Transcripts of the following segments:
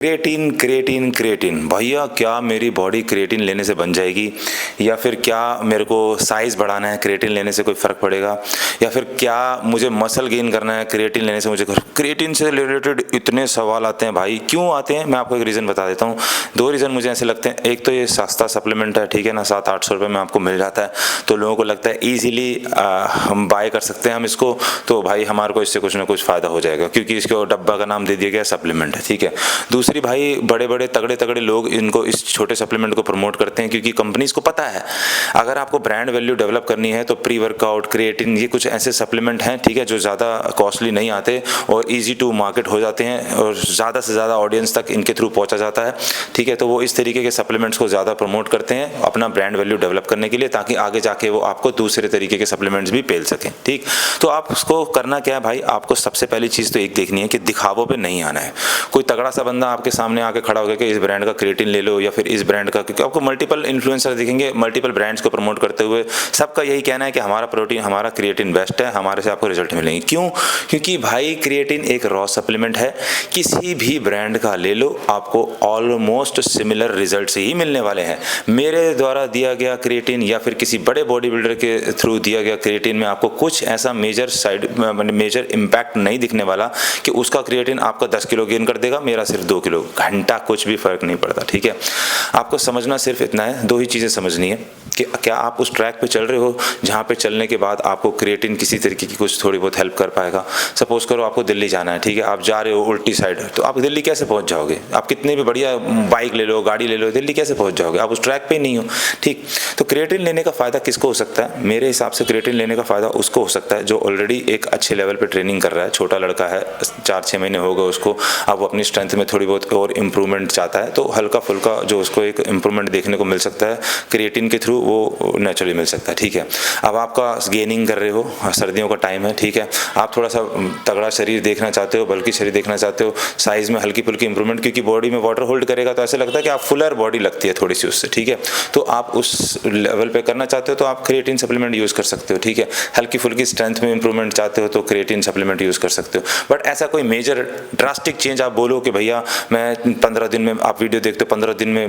Creatine creatine creatine भैया, क्या मेरी बॉडी क्रिएटिन लेने से बन जाएगी, या फिर क्या मेरे को साइज़ बढ़ाना है क्रिएटिन लेने से कोई फ़र्क पड़ेगा, या फिर क्या मुझे मसल गेन करना है क्रिएटिन लेने से मुझे। क्रिएटिन से रिलेटेड इतने सवाल आते हैं भाई, क्यों आते हैं? मैं आपको एक रीज़न बता देता हूँ। 2 रीज़न मुझे ऐसे लगते हैं। एक तो ये सस्ता सप्लीमेंट है, ठीक है ना, 700-800 रुपये में आपको मिल जाता है, तो लोगों को लगता है ईजिली हम बाय कर सकते हैं हम इसको, तो भाई हमारे को इससे कुछ ना कुछ फ़ायदा हो जाएगा, क्योंकि इसको डब्बा का नाम दे दिया गया सप्लीमेंट है, ठीक है। दूसरी भाई, बड़े बड़े तगड़े तगड़े लोग इनको, इस छोटे सप्लीमेंट को प्रमोट करते हैं, क्योंकि कंपनीज को पता है अगर आपको ब्रांड वैल्यू डेवलप करनी है तो प्री वर्कआउट, क्रिएटिन, ये कुछ ऐसे सप्लीमेंट हैं, ठीक है, जो ज़्यादा कॉस्टली नहीं आते और ईजी टू मार्केट हो जाते हैं और ज़्यादा से ज़्यादा ऑडियंस तक इनके थ्रू पहुँचा जाता है, ठीक है। तो वो इस तरीके के सप्लीमेंट्स को ज़्यादा प्रमोट करते हैं अपना ब्रांड वैल्यू डेवलप करने के लिए, ताकि आगे जाके वो आपको दूसरे तरीके के सप्लीमेंट्स भी पेल सकें, ठीक। तो आप उसको करना क्या है भाई, आपको सबसे पहली चीज़ तो एक देखनी है कि दिखावों पे नहीं आना है। कोई तगड़ा सा बंदा आपके सामने आके खड़ा हो गया कि इस ब्रांड का क्रिएटिन ले लो या फिर इस ब्रांड का, क्योंकि आपको मल्टीपल इन्फ्लुएंसर दिखेंगे मल्टीपल ब्रांड्स को प्रमोट करते हुए, सबका यही कहना है कि हमारा प्रोटीन, हमारा क्रिएटिन बेस्ट है, हमारे से आपको रिजल्ट मिलेंगे। क्यों? क्योंकि भाई क्रिएटिन एक रॉ सप्लीमेंट है, किसी भी ब्रांड का ले लो आपको ऑलमोस्ट सिमिलर रिजल्ट ही मिलने वाले हैं। मेरे द्वारा दिया गया क्रिएटिन या फिर किसी बड़े बॉडी बिल्डर के थ्रू दिया गया क्रिएटिन में आपको कुछ ऐसा मेजर इम्पैक्ट नहीं दिखने वाला कि उसका क्रिएटिन आपका 10 किलो गेन कर देगा, मेरा सिर्फ 2 किलो, घंटा कुछ भी फर्क नहीं पड़ता, ठीक है। आपको समझना सिर्फ इतना है, 2 ही चीज़ें समझनी है कि क्या आप उस ट्रैक पे चल रहे हो जहाँ पे चलने के बाद आपको क्रिएटिन किसी तरीके की कुछ थोड़ी बहुत हेल्प कर पाएगा। सपोज करो आपको दिल्ली जाना है, ठीक है, आप जा रहे हो उल्टी साइड, तो आप दिल्ली कैसे पहुँच जाओगे? आप कितने भी बढ़िया बाइक ले लो, गाड़ी ले लो, दिल्ली कैसे पहुँच जाओगे? आप उस ट्रैक पे ही नहीं हो, ठीक। तो क्रिएटिन लेने का फ़ायदा किसको हो सकता है? मेरे हिसाब से क्रिएटिन लेने का फ़ायदा उसको हो सकता है जो ऑलरेडी एक अच्छे लेवल पर ट्रेनिंग कर रहा है, छोटा लड़का है, 4-6 महीने हो गए उसको, अब वो अपनी स्ट्रेंथ में थोड़ी बहुत और इम्प्रूवमेंट चाहता है, तो हल्का फुल्का जो उसको एक इम्प्रूवमेंट देखने को मिल सकता है क्रिएटिन के थ्रू, वो नेचुरली मिल सकता है, ठीक है। अब आपका गेनिंग कर रहे हो, सर्दियों का टाइम है, ठीक है, आप थोड़ा सा तगड़ा शरीर देखना चाहते हो, बल्कि शरीर देखना चाहते हो, साइज़ में हल्की फुल्की इंप्रूवमेंट, क्योंकि बॉडी में वाटर होल्ड करेगा तो ऐसा लगता है कि आप फुलर बॉडी लगती है थोड़ी सी उससे, ठीक है। तो आप उस लेवल पे करना चाहते हो तो आप क्रिएटिन सप्लीमेंट यूज़ कर सकते हो, ठीक है। हल्की फुल्की स्ट्रेंथ में इंप्रूवमेंट चाहते हो तो क्रिएटिन सप्लीमेंट यूज़ कर सकते हो। बट ऐसा कोई मेजर ड्रास्टिक चेंज आप बोलो कि भैया मैं 15 दिन में, आप वीडियो देखते हो 15 दिन में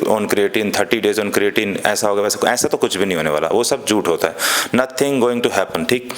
on creatine, 30 days on creatine, ऐसा होगा वैसा, ऐसा तो कुछ भी नहीं होने वाला, वो सब झूठ होता है। नथिंग गोइंग टू हैपन, ठीक।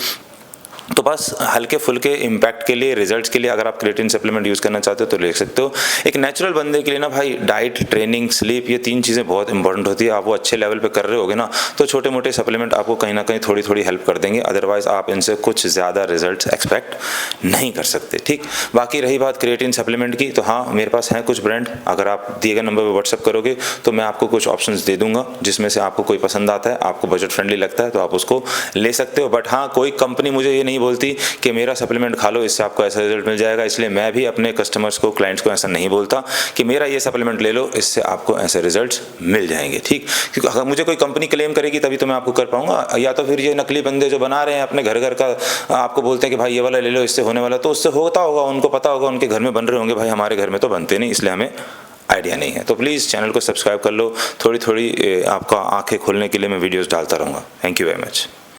तो बस हल्के फुल्के इम्पैक्ट के लिए, रिजल्ट्स के लिए अगर आप क्रिएटिन सप्लीमेंट यूज़ करना चाहते हो तो ले सकते हो। एक नेचुरल बंदे के लिए ना भाई, डाइट, ट्रेनिंग, स्लीप, ये 3 चीज़ें बहुत इंपॉर्टेंट होती है। आप वो अच्छे लेवल पे कर रहे होगे ना, तो छोटे मोटे सप्लीमेंट आपको कहीं ना कहीं थोड़ी थोड़ी हेल्प कर देंगे, अदरवाइज आप इनसे कुछ ज़्यादा रिजल्ट एक्सपेक्ट नहीं कर सकते, ठीक। बाकी रही बात क्रिएटिन सप्लीमेंट की, तो हाँ मेरे पास हैं कुछ ब्रांड, अगर आप दिए गए नंबर पर व्हाट्सअप करोगे तो मैं आपको कुछ ऑप्शंस दे दूंगा, जिसमें से आपको कोई पसंद आता है, आपको बजट फ्रेंडली लगता है तो आप उसको ले सकते हो। बट हाँ, कोई कंपनी मुझे ये नहीं बोलती कि मेरा सप्लीमेंट खा लो इससे आपको ऐसा रिजल्ट मिल जाएगा, इसलिए मैं भी अपने कस्टमर्स को, क्लाइंट्स को ऐसा नहीं बोलता कि मेरा ये सप्लीमेंट ले लो इससे आपको ऐसे रिजल्ट्स मिल जाएंगे, ठीक। क्योंकि अगर मुझे कोई कंपनी क्लेम करेगी तभी तो मैं आपको कर पाऊंगा, या तो फिर ये नकली बंदे जो बना रहे हैं अपने घर घर का, आपको बोलते हैं कि भाई ये वाला ले लो इससे होने वाला, तो उससे होता होगा, उनको पता होगा, उनके घर में बन रहे होंगे, भाई हमारे घर में तो बनते नहीं, इसलिए हमें आइडिया नहीं है। तो प्लीज़ चैनल को सब्सक्राइब कर लो, थोड़ी थोड़ी आपका आंखें खोलने के लिए मैं वीडियोस डालता रहूँगा। Thank you very much.